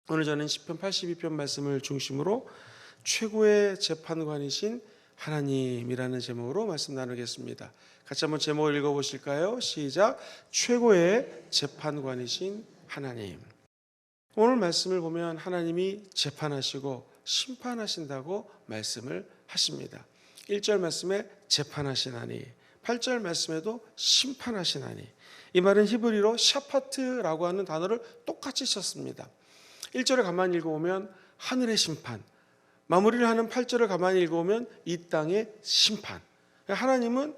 오늘 저는 시편 82편 말씀을 중심으로 최고의 재판관이신 하나님이라는 제목으로 말씀 나누겠습니다. 같이 한번 제목을 읽어보실까요? 시작. 최고의 재판관이신 하나님. 오늘 말씀을 보면 하나님이 재판하시고 심판하신다고 말씀을 하십니다. 1절 말씀에 재판하시나니, 8절 말씀에도 심판하시나니. 이 말은 히브리로 샤파트라고 하는 단어를 똑같이 썼습니다. 1절을 가만히 읽어보면 하늘의 심판, 마무리를 하는 8절을 가만히 읽어보면 이 땅의 심판. 하나님은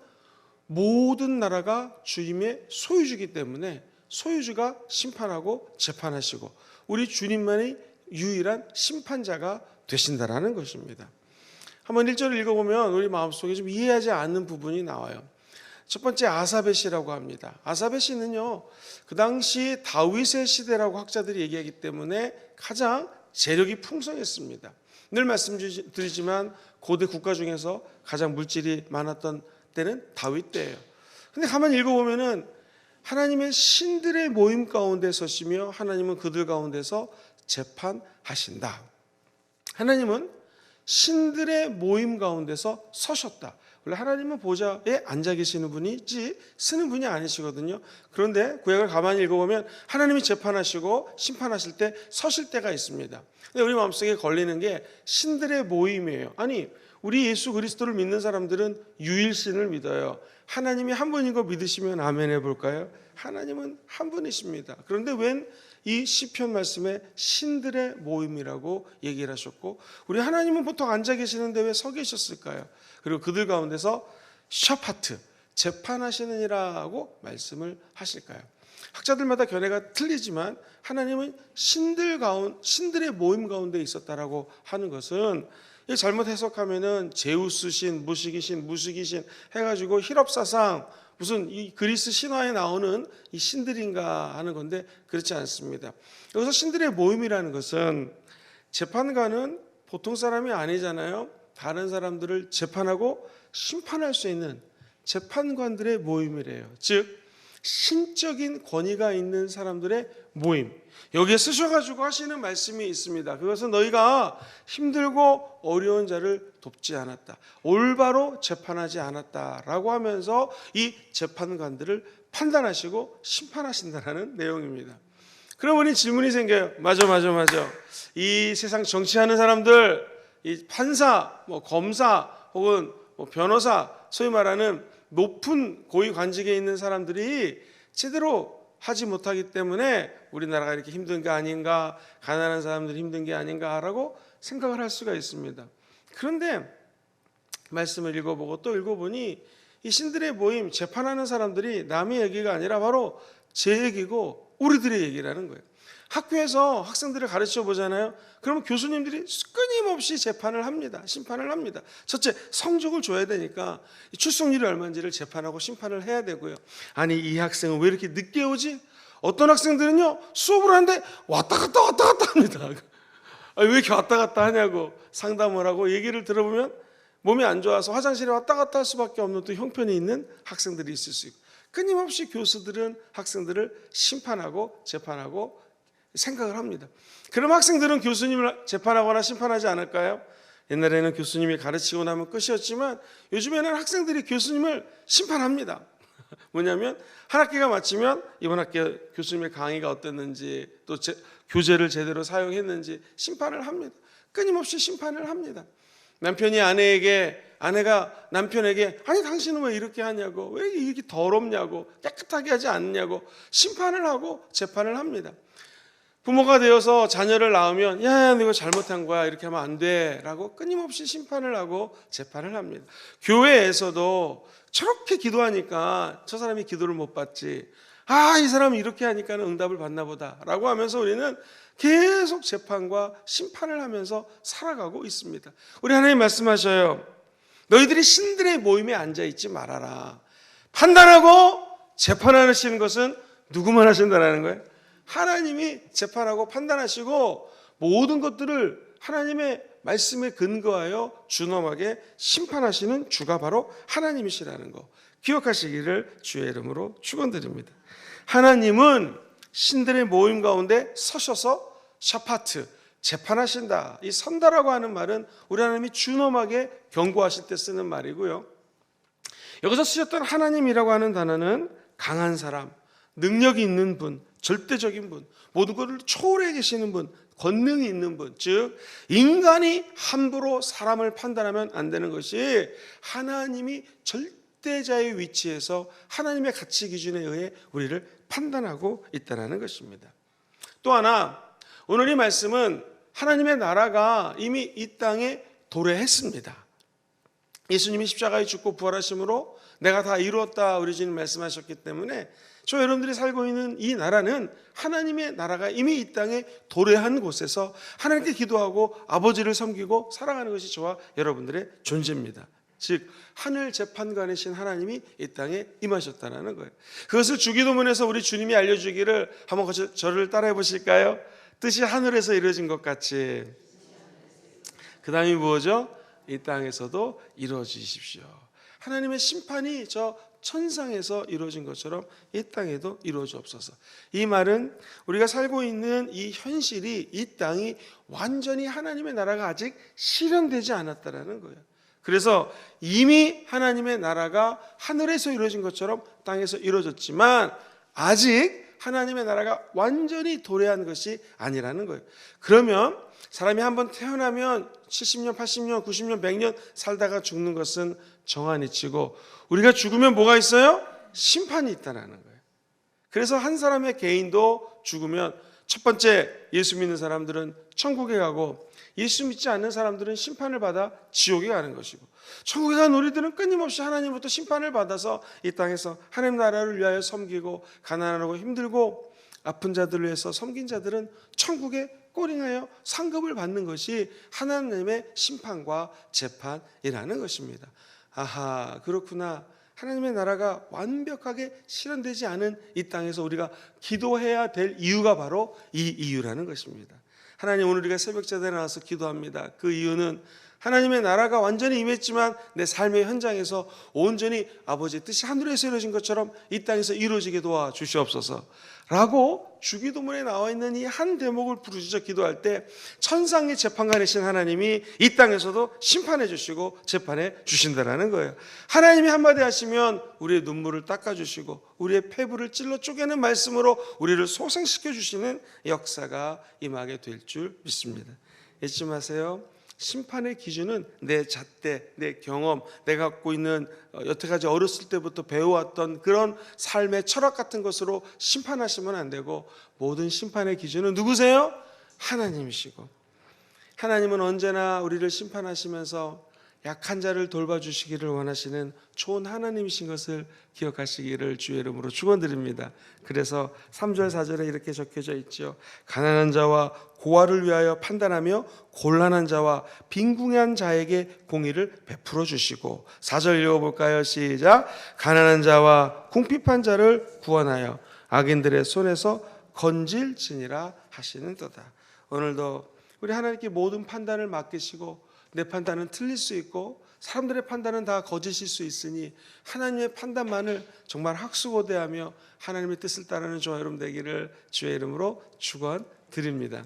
모든 나라가 주님의 소유주이기 때문에 소유주가 심판하고 재판하시고 우리 주님만이 유일한 심판자가 되신다라는 것입니다. 한번 1절을 읽어보면 우리 마음속에 좀 이해하지 않는 부분이 나와요. 첫 번째 아사벳이라고 합니다. 아사벳이는요, 그 당시 다윗의 시대라고 학자들이 얘기하기 때문에 가장 재력이 풍성했습니다. 늘 말씀드리지만 고대 국가 중에서 가장 물질이 많았던 때는 다윗 때예요. 근데 가만히 읽어보면은 하나님의 신들의 모임 가운데 서시며 하나님은 그들 가운데서 재판하신다. 하나님은 신들의 모임 가운데서 서셨다. 원래 하나님은 보좌에 앉아 계시는 분이지 쓰는 분이 아니시거든요. 그런데 구약을 가만히 읽어보면 하나님이 재판하시고 심판하실 때 서실 때가 있습니다. 근데 우리 마음속에 걸리는 게 신들의 모임이에요. 아니, 우리 예수 그리스도를 믿는 사람들은 유일신을 믿어요. 하나님이 한 분인 거 믿으시면 아멘 해볼까요? 하나님은 한 분이십니다. 그런데 웬 이 시편 말씀에 신들의 모임이라고 얘기를 하셨고, 우리 하나님은 보통 앉아 계시는데 왜 서 계셨을까요? 그리고 그들 가운데서 샤파트, 재판하시느니라고 말씀을 하실까요? 학자들마다 견해가 틀리지만 하나님은 신들의 모임 가운데 있었다라고 하는 것은, 잘못 해석하면은 제우스신, 무식이신 해가지고 히럽사상 무슨 이 그리스 신화에 나오는 이 신들인가 하는 건데 그렇지 않습니다. 여기서 신들의 모임이라는 것은 재판관은 보통 사람이 아니잖아요. 다른 사람들을 재판하고 심판할 수 있는 재판관들의 모임이래요. 즉 신적인 권위가 있는 사람들의 모임. 여기에 쓰셔가지고 하시는 말씀이 있습니다. 그것은 너희가 힘들고 어려운 자를 돕지 않았다, 올바로 재판하지 않았다라고 하면서 이 재판관들을 판단하시고 심판하신다는 내용입니다. 그러보니 질문이 생겨요. 맞아. 이 세상 정치하는 사람들, 이 판사, 검사 혹은 변호사, 소위 말하는 높은 고위 관직에 있는 사람들이 제대로 하지 못하기 때문에 우리나라가 이렇게 힘든 게 아닌가, 가난한 사람들이 힘든 게 아닌가라고 생각을 할 수가 있습니다. 그런데 말씀을 읽어보고 또 읽어보니 이 신들의 모임, 재판하는 사람들이 남의 얘기가 아니라 바로 제 얘기고 우리들의 얘기라는 거예요. 학교에서 학생들을 가르쳐 보잖아요. 그러면 교수님들이 끊임없이 재판을 합니다. 심판을 합니다. 첫째, 성적을 줘야 되니까 출석률이 얼마인지를 재판하고 심판을 해야 되고요. 아니, 이 학생은 왜 이렇게 늦게 오지? 어떤 학생들은요, 수업을 하는데 왔다 갔다 합니다. 왜 이렇게 왔다 갔다 하냐고 상담을 하고 얘기를 들어보면 몸이 안 좋아서 화장실에 왔다 갔다 할 수밖에 없는 또 형편이 있는 학생들이 있을 수 있고, 끊임없이 교수들은 학생들을 심판하고 재판하고 생각을 합니다. 그럼 학생들은 교수님을 재판하거나 심판하지 않을까요? 옛날에는 교수님이 가르치고 나면 끝이었지만 요즘에는 학생들이 교수님을 심판합니다. 뭐냐면 한 학기가 마치면 이번 학기 교수님의 강의가 어땠는지, 또 교재를 제대로 사용했는지 심판을 합니다. 끊임없이 심판을 합니다. 남편이 아내가 남편에게 아니 당신은 왜 이렇게 하냐고, 왜 이렇게 더럽냐고, 깨끗하게 하지 않냐고 심판을 하고 재판을 합니다. 부모가 되어서 자녀를 낳으면 야, 너 이거 잘못한 거야, 이렇게 하면 안 돼 라고 끊임없이 심판을 하고 재판을 합니다. 교회에서도 저렇게 기도하니까 저 사람이 기도를 못 받지, 이 사람이 이렇게 하니까 응답을 받나 보다 라고 하면서 우리는 계속 재판과 심판을 하면서 살아가고 있습니다. 우리 하나님 말씀하셔요. 너희들이 신들의 모임에 앉아있지 말아라. 판단하고 재판하시는 것은 누구만 하신다는 거예요? 하나님이 재판하고 판단하시고 모든 것들을 하나님의 말씀에 근거하여 준엄하게 심판하시는 주가 바로 하나님이시라는 거 기억하시기를 주의 이름으로 축원드립니다. 하나님은 신들의 모임 가운데 서셔서 샤파트, 재판하신다. 이 선다라고 하는 말은 우리 하나님이 준엄하게 경고하실 때 쓰는 말이고요. 여기서 쓰셨던 하나님이라고 하는 단어는 강한 사람, 능력이 있는 분, 절대적인 분, 모든 것을 초월해 계시는 분, 권능이 있는 분, 즉 인간이 함부로 사람을 판단하면 안 되는 것이 하나님이 절대자의 위치에서 하나님의 가치 기준에 의해 우리를 판단하고 있다는 것입니다. 또 하나, 오늘 이 말씀은 하나님의 나라가 이미 이 땅에 도래했습니다. 예수님이 십자가에 죽고 부활하심으로 내가 다 이루었다 우리 주님 말씀하셨기 때문에 저 여러분들이 살고 있는 이 나라는 하나님의 나라가 이미 이 땅에 도래한 곳에서 하나님께 기도하고 아버지를 섬기고 사랑하는 것이 저와 여러분들의 존재입니다. 즉 하늘 재판관이신 하나님이 이 땅에 임하셨다는 거예요. 그것을 주기도문에서 우리 주님이 알려주기를 한번 저를 따라해 보실까요? 뜻이 하늘에서 이루어진 것 같이 그 다음이 뭐죠? 이 땅에서도 이루어지십시오. 하나님의 심판이 저 천상에서 이루어진 것처럼 이 땅에도 이루어지옵소서. 이 말은 우리가 살고 있는 이 현실이, 이 땅이 완전히 하나님의 나라가 아직 실현되지 않았다는 거예요. 그래서 이미 하나님의 나라가 하늘에서 이루어진 것처럼 땅에서 이루어졌지만 아직 하나님의 나라가 완전히 도래한 것이 아니라는 거예요. 그러면 사람이 한번 태어나면 70년, 80년, 90년, 100년 살다가 죽는 것은 정한이치고 우리가 죽으면 뭐가 있어요? 심판이 있다는 거예요. 그래서 한 사람의 개인도 죽으면 첫 번째 예수 믿는 사람들은 천국에 가고 예수 믿지 않는 사람들은 심판을 받아 지옥에 가는 것이고 천국에 간 우리들은 끊임없이 하나님으로부터 심판을 받아서 이 땅에서 하나님 나라를 위하여 섬기고 가난하고 힘들고 아픈 자들을 위해서 섬긴 자들은 천국에 꼬링하여 상급을 받는 것이 하나님의 심판과 재판이라는 것입니다. 아하, 그렇구나. 하나님의 나라가 완벽하게 실현되지 않은 이 땅에서 우리가 기도해야 될 이유가 바로 이 이유라는 것입니다. 하나님, 오늘 우리가 새벽자대에 나와서 기도합니다. 그 이유는 하나님의 나라가 완전히 임했지만 내 삶의 현장에서 온전히 아버지의 뜻이 하늘에서 이루어진 것처럼 이 땅에서 이루어지게 도와주시옵소서 라고 주기도문에 나와 있는 이 한 대목을 부르짖어 기도할 때 천상의 재판관이신 하나님이 이 땅에서도 심판해 주시고 재판해 주신다는 거예요. 하나님이 한마디 하시면 우리의 눈물을 닦아주시고 우리의 폐부를 찔러 쪼개는 말씀으로 우리를 소생시켜 주시는 역사가 임하게 될 줄 믿습니다. 잊지 마세요. 심판의 기준은 내 잣대, 내 경험, 내가 갖고 있는 여태까지 어렸을 때부터 배워왔던 그런 삶의 철학 같은 것으로 심판하시면 안 되고 모든 심판의 기준은 누구세요? 하나님이시고 하나님은 언제나 우리를 심판하시면서 약한 자를 돌봐주시기를 원하시는 좋은 하나님이신 것을 기억하시기를 주의 이름으로 축원드립니다. 그래서 3절 4절에 이렇게 적혀져 있죠. 가난한 자와 고아를 위하여 판단하며 곤란한 자와 빈궁한 자에게 공의를 베풀어 주시고 4절 읽어볼까요? 시작. 가난한 자와 궁핍한 자를 구원하여 악인들의 손에서 건질지니라 하시는도다. 오늘도 우리 하나님께 모든 판단을 맡기시고 내 판단은 틀릴 수 있고 사람들의 판단은 다 거짓일 수 있으니 하나님의 판단만을 정말 학수고대하며 하나님의 뜻을 따르는 저와 여러분 되기를 주의 이름으로 축원드립니다.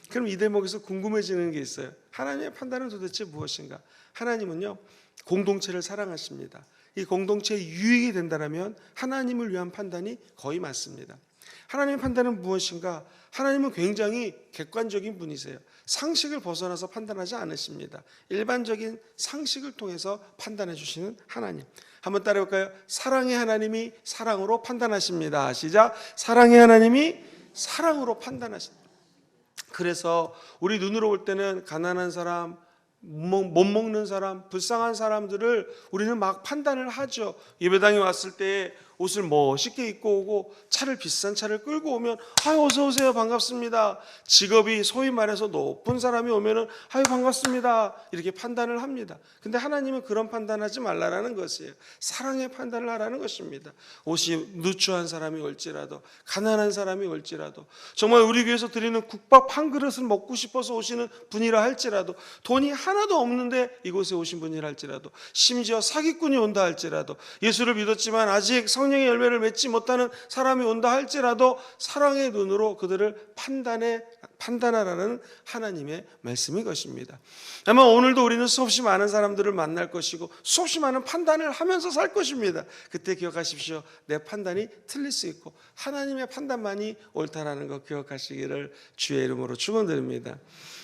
그럼 이 대목에서 궁금해지는 게 있어요. 하나님의 판단은 도대체 무엇인가? 하나님은요 공동체를 사랑하십니다. 이 공동체에 유익이 된다면 하나님을 위한 판단이 거의 맞습니다. 하나님의 판단은 무엇인가? 하나님은 굉장히 객관적인 분이세요. 상식을 벗어나서 판단하지 않으십니다. 일반적인 상식을 통해서 판단해 주시는 하나님. 한번 따라해볼까요? 사랑의 하나님이 사랑으로 판단하십니다. 시작. 사랑의 하나님이 사랑으로 판단하십니다. 그래서 우리 눈으로 볼 때는 가난한 사람, 못 먹는 사람, 불쌍한 사람들을 우리는 막 판단을 하죠. 예배당에 왔을 때 옷을 멋있게 입고 오고 차를 비싼 차를 끌고 오면 아유 어서 오세요 반갑습니다. 직업이 소위 말해서 높은 사람이 오면은 아유 반갑습니다 이렇게 판단을 합니다. 근데 하나님은 그런 판단하지 말라라는 것이에요. 사랑의 판단을 하라는 것입니다. 옷이 누추한 사람이 올지라도 가난한 사람이 올지라도 정말 우리 교회에서 드리는 국밥 한 그릇을 먹고 싶어서 오시는 분이라 할지라도 돈이 하나도 없는데 이곳에 오신 분이라 할지라도 심지어 사기꾼이 온다 할지라도 예수를 믿었지만 아직 성령의 열매를 맺지 못하는 사람이 온다 할지라도 사랑의 눈으로 그들을 판단하라는 하나님의 말씀인 것입니다. 아마 오늘도 우리는 수없이 많은 사람들을 만날 것이고 수없이 많은 판단을 하면서 살 것입니다. 그때 기억하십시오. 내 판단이 틀릴 수 있고 하나님의 판단만이 옳다라는 거 기억하시기를 주의 이름으로 축원드립니다.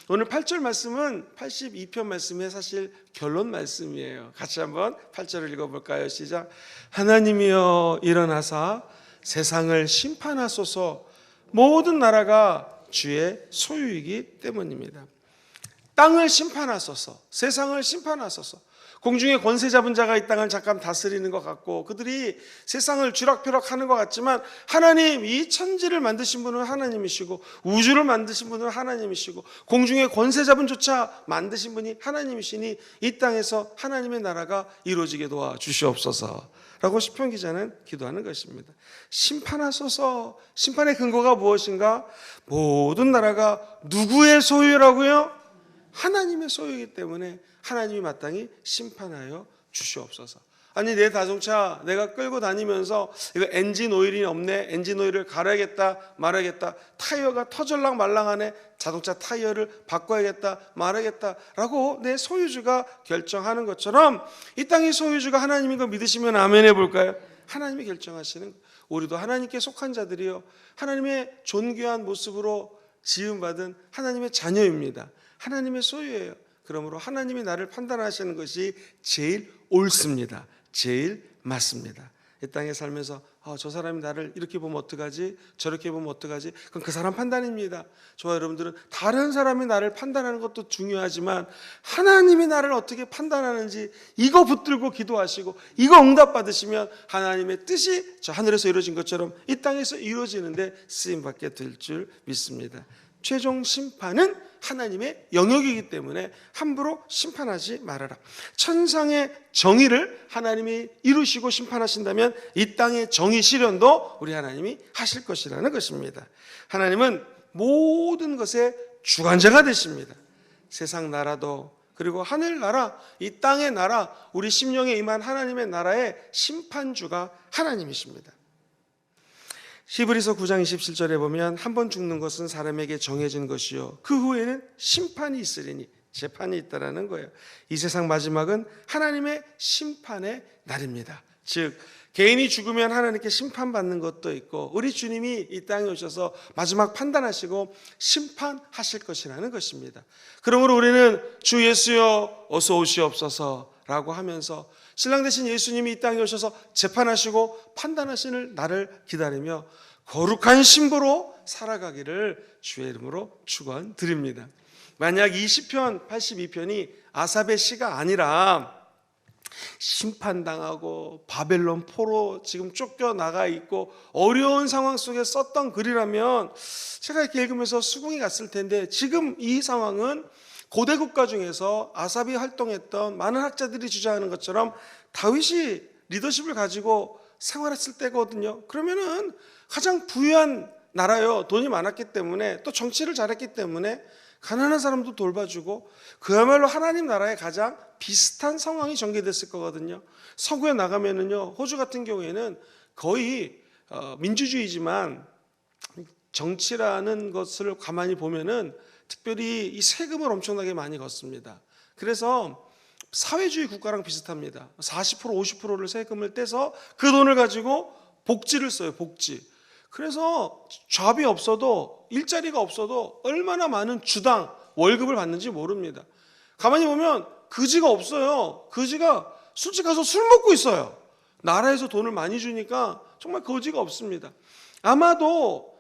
오늘 8절 말씀은 82편 말씀의 사실 결론 말씀이에요. 같이 한번 8절을 읽어볼까요? 시작. 하나님이여 일어나사 세상을 심판하소서. 모든 나라가 주의 소유이기 때문입니다. 땅을 심판하소서. 세상을 심판하소서. 공중에 권세 잡은 자가 이 땅을 잠깐 다스리는 것 같고 그들이 세상을 쥐락펴락하는 것 같지만 하나님, 이 천지를 만드신 분은 하나님이시고 우주를 만드신 분은 하나님이시고 공중에 권세 잡은 조차 만드신 분이 하나님이시니 이 땅에서 하나님의 나라가 이루어지게 도와주시옵소서 라고 시편 기자는 기도하는 것입니다. 심판하소서. 심판의 근거가 무엇인가? 모든 나라가 누구의 소유라고요? 하나님의 소유이기 때문에 하나님이 마땅히 심판하여 주시옵소서. 아니, 내 자동차 내가 끌고 다니면서 이거 엔진 오일이 없네, 엔진 오일을 갈아야겠다 말아야겠다, 타이어가 터질랑 말랑하네, 자동차 타이어를 바꿔야겠다 말아야겠다 라고 내 소유주가 결정하는 것처럼 이 땅의 소유주가 하나님인 거 믿으시면 아멘 해볼까요? 하나님이 결정하시는 거. 우리도 하나님께 속한 자들이요, 하나님의 존귀한 모습으로 지음받은 하나님의 자녀입니다. 하나님의 소유예요. 그러므로 하나님이 나를 판단하시는 것이 제일 옳습니다. 제일 맞습니다. 이 땅에 살면서 저 사람이 나를 이렇게 보면 어떡하지? 저렇게 보면 어떡하지? 그건 그 사람 판단입니다. 저와 여러분들은 다른 사람이 나를 판단하는 것도 중요하지만 하나님이 나를 어떻게 판단하는지 이거 붙들고 기도하시고 이거 응답받으시면 하나님의 뜻이 저 하늘에서 이루어진 것처럼 이 땅에서 이루어지는데 쓰임받게 될 줄 믿습니다. 최종 심판은 하나님의 영역이기 때문에 함부로 심판하지 말아라. 천상의 정의를 하나님이 이루시고 심판하신다면 이 땅의 정의 실현도 우리 하나님이 하실 것이라는 것입니다. 하나님은 모든 것의 주관자가 되십니다. 세상 나라도 그리고 하늘나라, 이 땅의 나라, 우리 심령에 임한 하나님의 나라의 심판주가 하나님이십니다. 히브리서 9장 27절에 보면 한 번 죽는 것은 사람에게 정해진 것이요 그 후에는 심판이 있으리니, 재판이 있다라는 거예요. 이 세상 마지막은 하나님의 심판의 날입니다. 즉 개인이 죽으면 하나님께 심판받는 것도 있고 우리 주님이 이 땅에 오셔서 마지막 판단하시고 심판하실 것이라는 것입니다. 그러므로 우리는 주 예수여 어서 오시옵소서 라고 하면서 신랑 되신 예수님이 이 땅에 오셔서 재판하시고 판단하시는 날을 기다리며 거룩한 신부로 살아가기를 주의 이름으로 축원드립니다. 만약 이 시편 82편이 아삽의 시가 아니라 심판당하고 바벨론 포로 지금 쫓겨나가 있고 어려운 상황 속에 썼던 글이라면 제가 이렇게 읽으면서 수긍이 갔을 텐데, 지금 이 상황은 고대 국가 중에서 아삽이 활동했던 많은 학자들이 주장하는 것처럼 다윗이 리더십을 가지고 생활했을 때거든요. 그러면은 가장 부유한 나라요, 돈이 많았기 때문에 또 정치를 잘했기 때문에 가난한 사람도 돌봐주고 그야말로 하나님 나라에 가장 비슷한 상황이 전개됐을 거거든요. 서구에 나가면은요, 호주 같은 경우에는 거의 민주주의지만 정치라는 것을 가만히 보면은 특별히 이 세금을 엄청나게 많이 걷습니다. 그래서 사회주의 국가랑 비슷합니다. 40% 50%를 세금을 떼서 그 돈을 가지고 복지를 써요. 복지. 그래서 잡이 없어도, 일자리가 없어도 얼마나 많은 주당 월급을 받는지 모릅니다. 가만히 보면 거지가 없어요. 거지가 술집 가서 술 먹고 있어요. 나라에서 돈을 많이 주니까 정말 거지가 없습니다. 아마도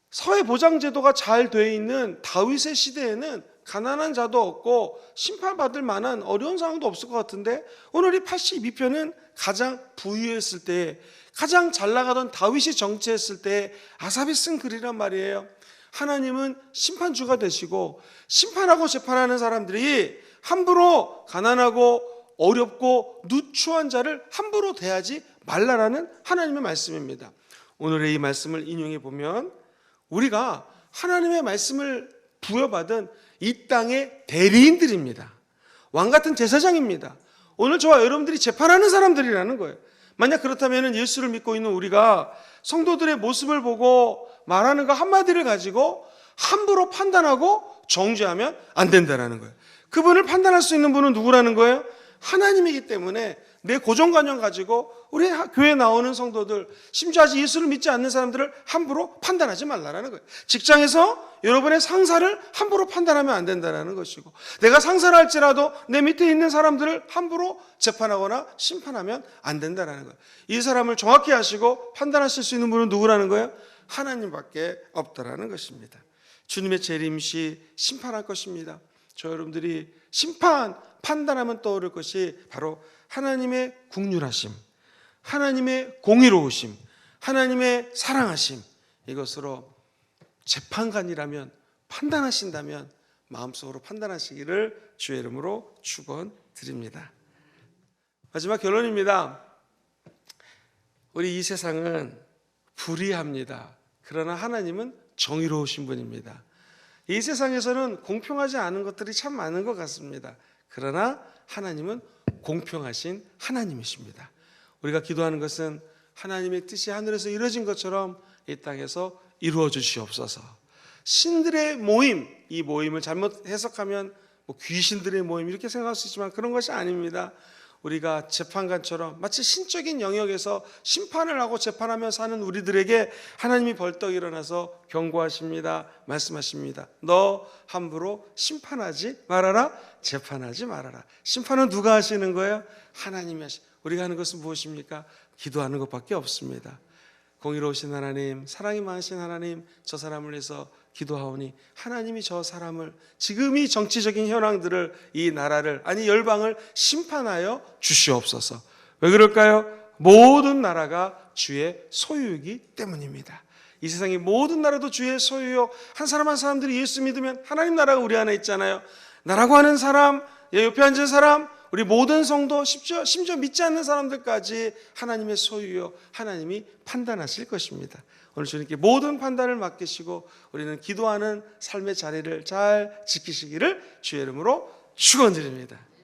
사회보장제도가 잘 돼 있는 다윗의 시대에는 가난한 자도 없고 심판받을 만한 어려운 상황도 없을 것 같은데, 오늘 이 82편은 가장 부유했을 때, 가장 잘 나가던 다윗이 정치했을 때 아삽이 쓴 글이란 말이에요. 하나님은 심판주가 되시고 심판하고 재판하는 사람들이 함부로 가난하고 어렵고 누추한 자를 함부로 대하지 말라라는 하나님의 말씀입니다. 오늘의 이 말씀을 인용해 보면 우리가 하나님의 말씀을 부여받은 이 땅의 대리인들입니다. 왕같은 제사장입니다. 오늘 저와 여러분들이 재판하는 사람들이라는 거예요. 만약 그렇다면 예수를 믿고 있는 우리가 성도들의 모습을 보고 말하는 거 한마디를 가지고 함부로 판단하고 정죄하면 안 된다는 거예요. 그분을 판단할 수 있는 분은 누구라는 거예요? 하나님이기 때문에 내 고정관념 가지고 우리 교회에 나오는 성도들, 심지어 아직 예수를 믿지 않는 사람들을 함부로 판단하지 말라는 거예요. 직장에서 여러분의 상사를 함부로 판단하면 안 된다는 것이고, 내가 상사를 할지라도 내 밑에 있는 사람들을 함부로 재판하거나 심판하면 안 된다는 거예요. 이 사람을 정확히 아시고 판단하실 수 있는 분은 누구라는 거예요? 하나님밖에 없다라는 것입니다. 주님의 재림시 심판할 것입니다. 저 여러분들이 심판, 판단하면 떠오를 것이 바로 하나님의 긍휼하심, 하나님의 공의로우심, 하나님의 사랑하심, 이것으로 재판관이라면, 판단하신다면 마음속으로 판단하시기를 주의 이름으로 축원드립니다. 마지막 결론입니다. 우리 이 세상은 불의합니다. 그러나 하나님은 정의로우신 분입니다. 이 세상에서는 공평하지 않은 것들이 참 많은 것 같습니다. 그러나 하나님은 공평하신 하나님이십니다. 우리가 기도하는 것은 하나님의 뜻이 하늘에서 이루어진 것처럼 이 땅에서 이루어 주시옵소서. 신들의 모임, 이 모임을 잘못 해석하면 귀신들의 모임 이렇게 생각할 수 있지만 그런 것이 아닙니다. 우리가 재판관처럼 마치 신적인 영역에서 심판을 하고 재판하며 사는 우리들에게 하나님이 벌떡 일어나서 경고하십니다. 말씀하십니다. 너 함부로 심판하지 말아라, 재판하지 말아라. 심판은 누가 하시는 거예요? 하나님이 하시는. 우리가 하는 것은 무엇입니까? 기도하는 것밖에 없습니다. 공의로우신 하나님, 사랑이 많으신 하나님, 저 사람을 위해서 기도하오니 하나님이 저 사람을, 지금 이 정치적인 현황들을, 이 나라를, 아니 열방을 심판하여 주시옵소서. 왜 그럴까요? 모든 나라가 주의 소유이기 때문입니다. 이 세상의 모든 나라도 주의 소유요. 한 사람 한 사람들이 예수 믿으면 하나님 나라가 우리 안에 있잖아요. 나라고 하는 사람, 옆에 앉은 사람, 우리 모든 성도, 심지어 믿지 않는 사람들까지 하나님의 소유요, 하나님이 판단하실 것입니다. 오늘 주님께 모든 판단을 맡기시고 우리는 기도하는 삶의 자리를 잘 지키시기를 주의 이름으로 축원드립니다.